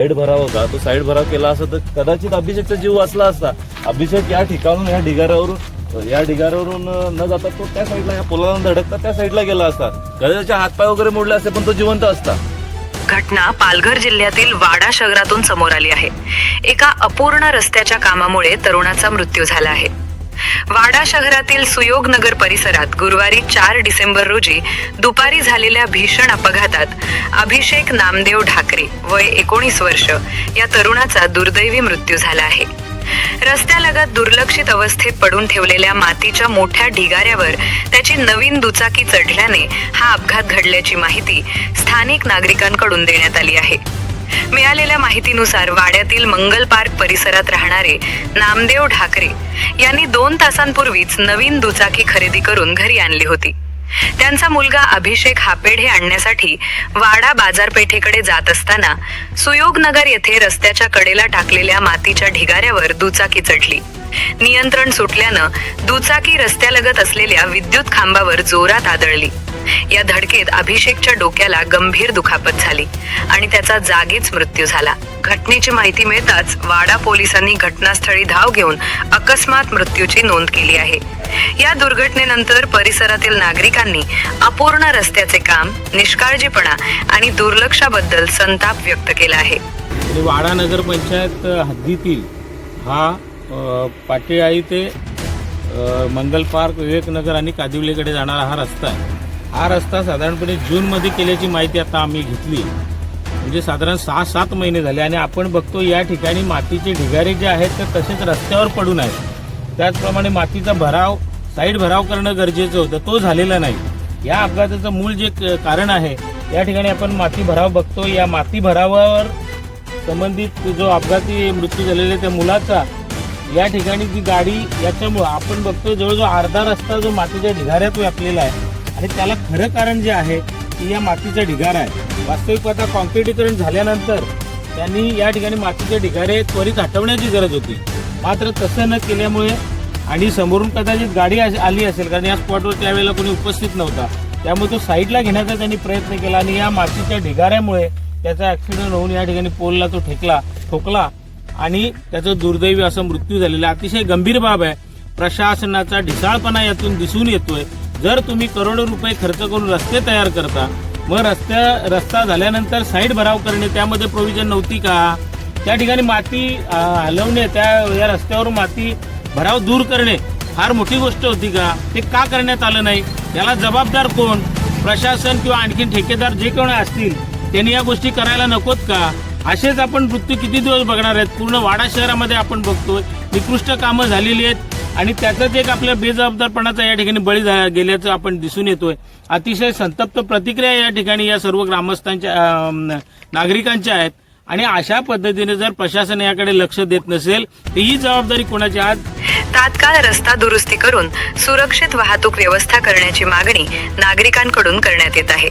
Side भराव होता, तो साईड भराव केला असता तर कदाचित अभिषेकचा जीव वाचला असता. अभिषेक या ठिकाणून या ढिगाऱ्यावरून न जाता तो त्या साईडला या पुलाला धडकता त्या साईडला गेला असता. कदाचित त्याचे हातपाय वगैरे मोडले असते पण तो जिवंत असता. घटना पालघर जिल्ह्यातील वाडा शहरातून समोर आली आहे. एका अपूर्ण रस्त्याच्या कामामुळे तरुणाचा मृत्यू झाला आहे. वाडा शहरातील सुयोग नगर परिसरात गुरुवारी 4 डिसेंबर रोजी दुपारी झालेल्या भीषण अपघातात अभिषेक नामदेव ढाकरे वय 19 वर्ष या तरुणाचा दुर्दैवी मृत्यू झाला आहे. रस्त्यालगत दुर्लक्षित अवस्थेत पडून ठेवलेल्या मातीच्या मोठ्या ढिगाऱ्यावर त्याची नवीन दुचाकी चढल्याने हा अपघात घडल्याची माहिती स्थानिक नागरिकांकडून देण्यात आली आहे. मिळालेल्या माहितीनुसार वाड्यातील मंगल पार्क परिसरात राहणारे नामदेव ढाकरे यांनी 2 तासांपूर्वीच नवीन दुचाकी खरेदी करून घरी आणली होती. त्यांचा मुलगा अभिषेक हा पेढे आणण्यासाठी वाडा बाजारपेठेकडे जात असताना सुयोगनगर येथे रस्त्याच्या कडेला टाकलेल्या मातीच्या ढिगाऱ्यावर दुचाकी चढली. नियंत्रण सुटल्यानं दुचाकी रस्त्यालगत असलेल्या विद्युत खांबावर जोरात आदळली. या धडकेत अभिषेकच्या डोक्याला गंभीर दुखापत झाली आणि त्याचा जागीच मृत्यू झाला. घटनेची माहिती मिळताच वाडा पोलिसांनी घटनास्थळी धाव घेऊन अकस्मात मृत्यूची नोंद केली आहे. या दुर्घटनेनंतर परिसरातील नागरिकांनी अपूर्ण रस्त्याचे काम, निष्काळजीपणा आणि दुर्लक्षाबद्दल संताप व्यक्त केला आहे. वाडा नगर पंचायत हद्दीतील हा पाटेआळी ते मंगल पार्क, विवेकनगर आणि कादिवलीकडे जाणारा हा रस्ता आहे. हा रस्ता साधारणपणे जूनमध्ये केल्याची माहिती आता आम्ही घेतली. म्हणजे साधारण 6-7 महिने झाले आणि आपण बघतो या ठिकाणी मातीचे ढिगारे जे आहेत ते तसेच रस्त्यावर पडून आहेत. त्याचप्रमाणे मातीचा भराव, साईड भराव करणं गरजेचं होतं, तो झालेला नाही. या अपघाताचं मूळ जे कारण आहे, या ठिकाणी आपण माती भराव बघतो. या माती भरावावर संबंधित जो अपघाती मृत्यू झालेला त्या मुलाचा या ठिकाणी जी गाडी, याच्यामुळं आपण बघतो जवळजवळ अर्धा रस्ता जो मातीच्या ढिगाऱ्यात व्यापलेला आहे आणि त्याला खरं कारण जे आहे की या मातीचा ढिगारा आहे. वास्तविक आता कॉन्क्रिटीकरण झाल्यानंतर त्यांनी या ठिकाणी मातीचे ढिगारे त्वरित हटवण्याची गरज होती. मात्र तसं न केल्यामुळे आणि समोरून कदाचित गाडी आली असेल, कारण या स्पॉटवर त्यावेळेला कोणी उपस्थित नव्हता, त्यामुळे तो साईडला घेण्याचा त्यांनी प्रयत्न केला आणि या मातीच्या ढिगाऱ्यामुळे त्याचा ऍक्सिडेंट होऊन या ठिकाणी पोलला तो ठोकला आणि त्याचा दुर्दैवी असा मृत्यू झालेला. अतिशय गंभीर बाब आहे. प्रशासनाचा ढिसाळपणा यातून दिसून येतोय. जर तुम्ही करोडो रुपये खर्च करून रस्ते तयार करता, मग रस्ता झाल्यानंतर साईड भराव करणे, त्यामध्ये प्रोव्हिजन नव्हती का? त्या ठिकाणी माती हलवणे, या रस्त्यावर माती भराव दूर करणे फार मोठी गोष्ट होती का? ते का करण्यात आलं नाही? याला जबाबदार कोण? प्रशासन किंवा आणखी ठेकेदार जे कोणी असतील त्यांनी या गोष्टी करायला नकोत का? असेच आपण मृत्यू किती दिवस बघणार आहेत? पूर्ण वाडा शहरामध्ये आपण बघतोय निकृष्ट कामं झालेली आहेत आणि त्याचाच एक आपल्या बेजबाबदारपणाचा या ठिकाणी बळी गेल्याचं आपण दिसून येतोय. अतिशय संतप्त प्रतिक्रिया या ठिकाणी या सर्व ग्रामस्थांच्या, नागरिकांच्या आहेत आणि अशा पद्धतीने जर प्रशासन याकडे लक्ष देत नसेल तर ही जबाबदारी कोणाची? आज तात्काळ रस्ता दुरुस्ती करून सुरक्षित वाहतूक व्यवस्था करण्याची मागणी नागरिकांकडून करण्यात येत आहे.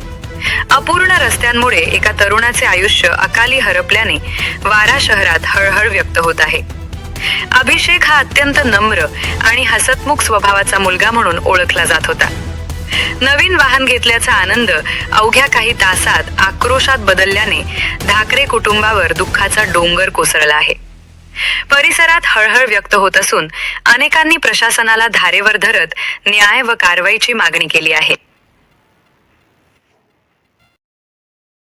अपूर्ण रस्त्यांमुळे एका तरुणाचे आयुष्य अकाली हरपल्याने वाडा शहरात हळहळ व्यक्त होत आहे. अभिषेक हा अत्यंत नम्र आणि हसतमुख स्वभावाचा मुलगा म्हणून ओळखला जात होता. नवीन वाहन घेतल्याचा आनंद अवघ्या काही तासात आक्रोशात बदलल्याने ढाकरे कुटुंबावर दुःखाचा डोंगर कोसळला आहे. परिसरात हळहळ व्यक्त होत असून अनेकांनी प्रशासनाला धारेवर धरत न्याय व कारवाईची मागणी केली आहे.